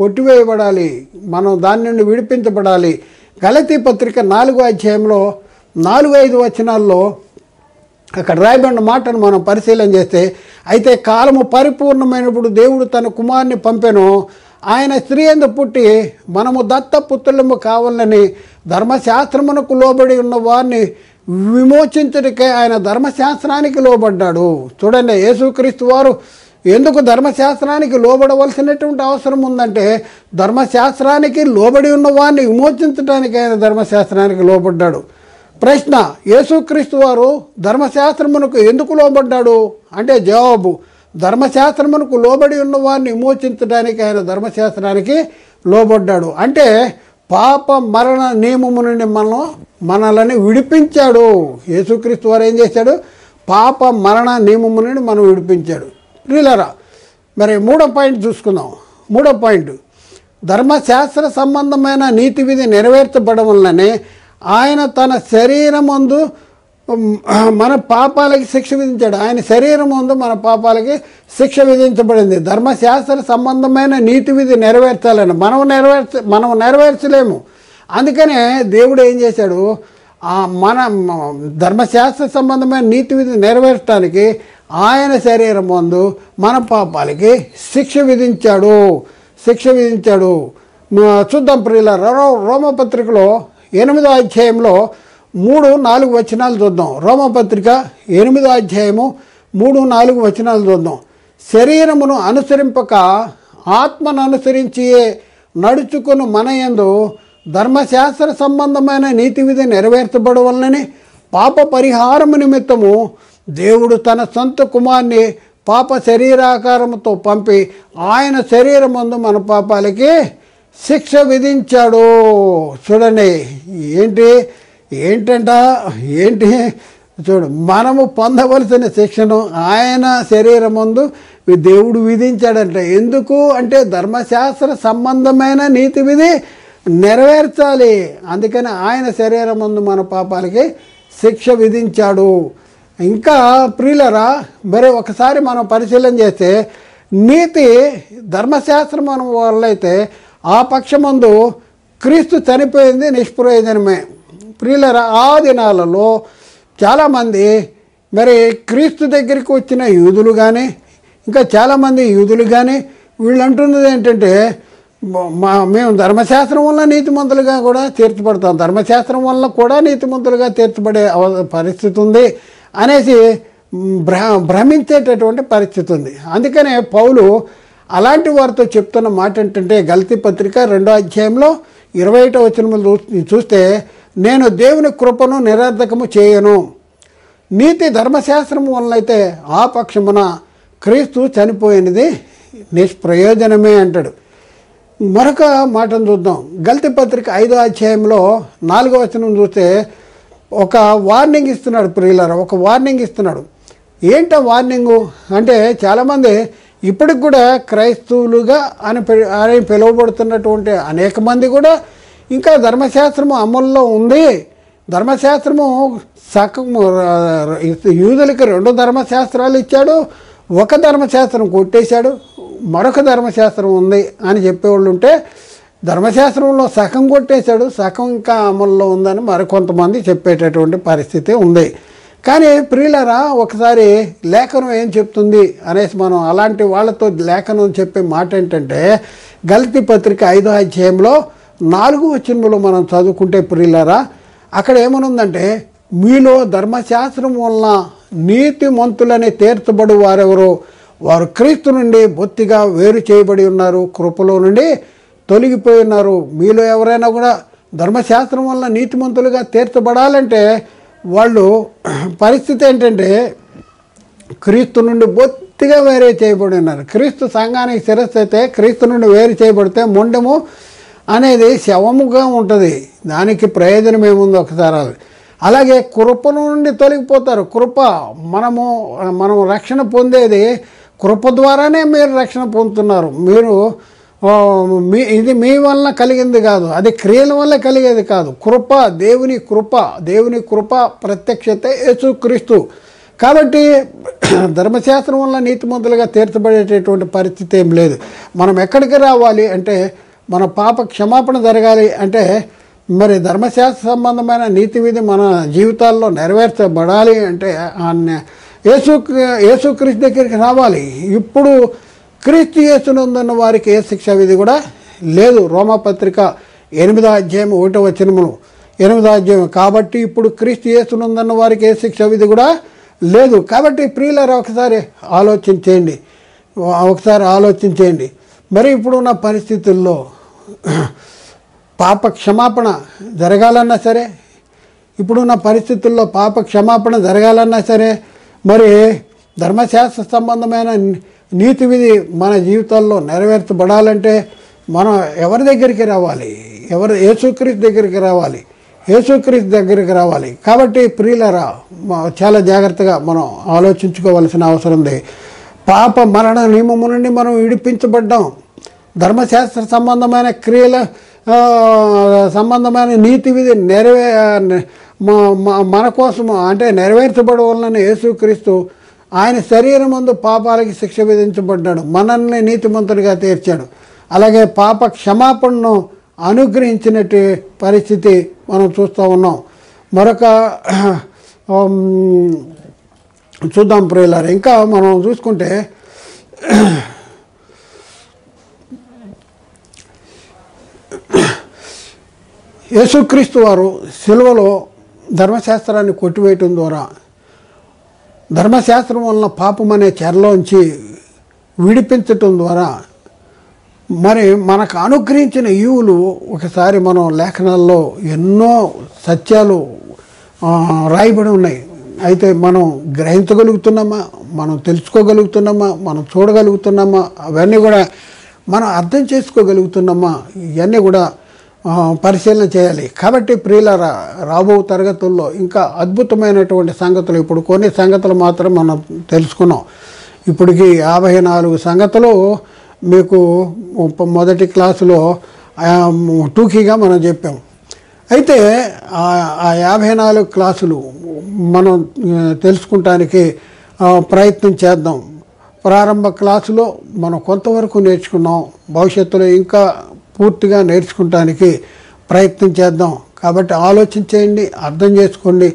[SPEAKER 1] కొట్టివేయబడాలి. మనం దాని నుండి విడిపించబడాలి. గలతీ పత్రిక 4వ అధ్యాయంలో 4-5 వచనాల్లో అక్కడ రాయబడిన మాటను మనం పరిశీలన చేస్తే, అయితే కాలము పరిపూర్ణమైనప్పుడు దేవుడు తన కుమారుని పంపెను, ఆయన స్త్రీ యందు పుట్టి మనము దత్తపుత్రులము కావాలని ధర్మశాస్త్రమునకు లోబడి ఉన్న వారిని విమోచించడానికే ఆయన ధర్మశాస్త్రానికి లోబడ్డాడు. చూడండి, యేసుక్రీస్తు వారు ఎందుకు ధర్మశాస్త్రానికి లోబడవలసినటువంటి అవసరం ఉందంటే, ధర్మశాస్త్రానికి లోబడి ఉన్న వారిని విమోచించడానికి ఆయన ధర్మశాస్త్రానికి లోబడ్డాడు. ప్రశ్న, యేసుక్రీస్తు వారు ధర్మశాస్త్రమునకు ఎందుకు లోబడ్డాడు అంటే జవాబు, ధర్మశాస్త్రమునకు లోబడి ఉన్న వారిని విమోచించడానికి ఆయన ధర్మశాస్త్రానికి లోబడ్డాడు. అంటే పాప మరణ నియమము నుండి మనల్ని విడిపించాడు. యేసుక్రీస్తు వారు ఏం చేశాడు? పాప మరణ నియమము నుండి మనం విడిపించాడు. ప్రియులారా, మరి మూడో పాయింట్ చూసుకుందాం. మూడో పాయింట్, ధర్మశాస్త్ర సంబంధమైన నీతి విధి నెరవేర్చబడడం వల్లనే ఆయన తన శరీరమందు మన పాపాలకి శిక్ష విధించాడు. ఆయన శరీరం ముందు మన పాపాలకి శిక్ష విధించబడింది. ధర్మశాస్త్ర సంబంధమైన నీతి విధి నెరవేర్చాలని మనం నెరవేర్చలేము. అందుకనే దేవుడు ఏం చేశాడు? మన ధర్మశాస్త్ర సంబంధమైన నీతి విధి నెరవేర్చడానికి ఆయన శరీరం ముందు మన పాపాలకి శిక్ష విధించాడు. చూద్దాం ప్రియులారా, రోమపత్రికలో 8వ అధ్యాయంలో 3-4 వచనాలు చూద్దాం. రోమపత్రిక 8వ అధ్యాయము 3-4 వచనాలు చూద్దాం. శరీరమును అనుసరింపక ఆత్మను అనుసరించి నడుచుకుని మన యందు ధర్మశాస్త్ర సంబంధమైన నీతి విధి నెరవేర్చబడవలనని పాప పరిహారము నిమిత్తము దేవుడు తన సొంత కుమారుని పాప శరీరాకారముతో పంపి ఆయన శరీరమందు మన పాపాలకి శిక్ష విధించాడు. చూడండి, ఏంటి చూడు, మనము పొందవలసిన శిక్షను ఆయన శరీరమందు దేవుడు విధించాడంట. ఎందుకు అంటే ధర్మశాస్త్ర సంబంధమైన నీతి విధి నెరవేర్చాలి. అందుకని ఆయన శరీరమందు మన పాపాలకి శిక్ష విధించాడు. ఇంకా ప్రియులరా, మరి ఒకసారి మనం పరిశీలన చేస్తే నీతి ధర్మశాస్త్రం వల్ల అయితే ఆ పక్షమందు క్రీస్తు చనిపోయింది నిష్ప్రయోజనమే. ప్రియులరా, ఆ దినాలలో చాలామంది మరి క్రీస్తు దగ్గరికి వచ్చిన యూదులు కానీ ఇంకా చాలామంది యూదులు కానీ వీళ్ళు అంటున్నది ఏంటంటే, మేము ధర్మశాస్త్రం వల్ల నీతిమంతులుగా కూడా తీర్చబడతాం, ధర్మశాస్త్రం వల్ల కూడా నీతిమంతులుగా తీర్చబడే పరిస్థితి ఉంది అనేసి భ్రమించేటటువంటి పరిస్థితి ఉంది. అందుకనే పౌలు అలాంటి వారితో చెప్తున్న మాట ఏంటంటే, గలతీ పత్రిక 2వ అధ్యాయంలో 21వ వచనములు చూస్తే, నేను దేవుని కృపను నిరర్ధకము చేయను, నీతి ధర్మశాస్త్రము వలనైతే ఆ పక్షమున క్రీస్తు చనిపోయినది నిష్ప్రయోజనమే అంటాడు. మరొక మాటను చూద్దాం. గలతీ పత్రిక 5వ అధ్యాయంలో 4వ వచనం చూస్తే ఒక వార్నింగ్ ఇస్తున్నాడు. ప్రియులారా, ఒక వార్నింగ్ ఇస్తున్నాడు. ఏంటో వార్నింగు అంటే, చాలామంది ఇప్పటికి కూడా క్రైస్తవులుగా అని పిలువబడుతున్నటువంటి అనేక మంది కూడా ఇంకా ధర్మశాస్త్రము అమల్లో ఉంది. ధర్మశాస్త్రము సగము యూదులకి 2 ధర్మశాస్త్రాలు ఇచ్చాడు, ఒక ధర్మశాస్త్రం కొట్టేశాడు, మరొక ధర్మశాస్త్రం ఉంది అని చెప్పేవాళ్ళు ఉంటే, ధర్మశాస్త్రంలో సగం కొట్టేశాడు, సగం ఇంకా అమల్లో ఉందని మరికొంతమంది చెప్పేటటువంటి పరిస్థితి ఉంది. కానీ ప్రియులరా, ఒకసారి లేఖనం ఏం చెప్తుంది అనేసి మనం అలాంటి వాళ్ళతో లేఖనం చెప్పే మాట ఏంటంటే, గలతీ పత్రిక 5వ అధ్యాయంలో 4వ వచనంలో మనం చదువుకుంటే ప్రియులరా, అక్కడ ఏమనుందంటే, మీలో ధర్మశాస్త్రం వలన నీతిమంతులని తీర్చబడు వారెవరో వారు క్రీస్తు నుండి బొత్తిగా వేరు చేయబడి ఉన్నారు, కృపలో నుండి తొలగిపోయి ఉన్నారు. మీలో ఎవరైనా కూడా ధర్మశాస్త్రం వలన నీతిమంతులుగా తీర్చబడాలంటే వాళ్ళు పరిస్థితి ఏంటంటే, క్రీస్తు నుండి బొత్తిగా వేరే చేయబడి ఉన్నారు. క్రీస్తు సంఘానికి శిరస్సు అయితే క్రీస్తు నుండి వేరు చేయబడితే మొండెము అనేది శవముగా ఉంటుంది, దానికి ప్రయోజనం ఏముందో ఒకసారి. అలాగే కృప నుండి తొలగిపోతారు. కృప మనం రక్షణ పొందేది కృప ద్వారానే మీరు రక్షణ పొందుతున్నారు. ఇది మీ వలన కలిగింది కాదు, అది క్రియల వల్ల కలిగేది కాదు. దేవుని కృప ప్రత్యక్షత యేసుక్రీస్తు. కాబట్టి ధర్మశాస్త్రం వల్ల నీతిమంతులుగా తీర్చబడేటటువంటి పరిస్థితి ఏం లేదు. మనం ఎక్కడికి రావాలి అంటే, మన పాప క్షమాపణ జరగాలి అంటే మరి ధర్మశాస్త్ర సంబంధమైన నీతి విధి మన జీవితాల్లో నెరవేర్చబడాలి అంటే యేసుక్రీస్తు దగ్గరికి రావాలి. ఇప్పుడు క్రీస్తు యేసునందున్న వారికి ఏ శిక్షా విధి కూడా లేదు. రోమాపత్రిక 8వ అధ్యాయం 1వ వచనములు 8వ అధ్యాయం. కాబట్టి ఇప్పుడు క్రీస్తు యేసునందున్న వారికి ఏ శిక్షా విధి కూడా లేదు. కాబట్టి ప్రియులారా ఒకసారి ఆలోచించేయండి. మరి ఇప్పుడున్న పరిస్థితుల్లో పాప క్షమాపణ జరగాలన్నా సరే, మరి ధర్మశాస్త్ర సంబంధమైన నీతి విధి మన జీవితాల్లో నెరవేర్చబడాలంటే మనం ఎవరి దగ్గరికి రావాలి? యేసుక్రీస్తు దగ్గరికి రావాలి. కాబట్టి ప్రియులారా చాలా జాగ్రత్తగా మనం ఆలోచించుకోవాల్సిన అవసరం ఉంది. పాప మరణ నియమము నుండి మనం విడిపించబడ్డాం. ధర్మశాస్త్ర సంబంధమైన క్రియల సంబంధమైన నీతి విధి మన కోసం అంటే నెరవేర్చబడవలన యేసుక్రీస్తు ఆయన శరీరం ముందు పాపాలకి శిక్ష విధించబడ్డాడు, మనల్ని నీతిమంతుడిగా తీర్చాడు. అలాగే పాప క్షమాపణను అనుగ్రహించినట్టు పరిస్థితి మనం చూస్తూ ఉన్నాం. మరొక చూద్దాం ప్రియులారా. ఇంకా మనం చూసుకుంటే యేసుక్రీస్తు వారు సిలువలో ధర్మశాస్త్రాన్ని కొట్టివేయటం ద్వారా ధర్మశాస్త్రం వలన పాపం అనే చెరలోంచి విడిపించటం ద్వారా మరి మనకు అనుగ్రహించిన ఈవులు ఒకసారి మనం లేఖనాల్లో ఎన్నో సత్యాలు రాయబడి ఉన్నాయి. అయితే మనం గ్రహించగలుగుతున్నామా, మనం తెలుసుకోగలుగుతున్నామా, మనం చూడగలుగుతున్నామా, అవన్నీ కూడా మనం అర్థం చేసుకోగలుగుతున్నామా, ఇవన్నీ కూడా పరిశీలన చేయాలి. కాబట్టి ప్రియులారా రాబో తరగతుల్లో ఇంకా అద్భుతమైనటువంటి సంగతులు, ఇప్పుడు కొన్ని సంగతులు మాత్రం మనం తెలుసుకున్నాం. ఇప్పటికి 54 సంగతులు మీకు మొదటి క్లాసులో టూకీగా మనం చెప్పాం. అయితే ఆ 54 క్లాసులు మనం తెలుసుకుంటానికి ప్రయత్నం చేద్దాం. ప్రారంభ క్లాసులో మనం కొంతవరకు నేర్చుకున్నాం, భవిష్యత్తులో ఇంకా పూర్తిగా నేర్చుకుంటానికి ప్రయత్నం చేద్దాం. కాబట్టి ఆలోచించేయండి, అర్థం చేసుకోండి,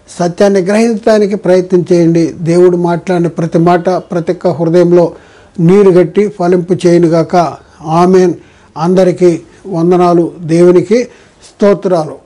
[SPEAKER 1] సత్యాన్ని గ్రహించడానికి ప్రయత్నం చేయండి. దేవుడు మాట్లాడిన ప్రతి మాట ప్రతి ఒక్క హృదయంలో నీరు గట్టి ఫలింపు చేయనుగాక. ఆమెన్. అందరికీ వందనాలు, దేవునికి స్తోత్రాలు.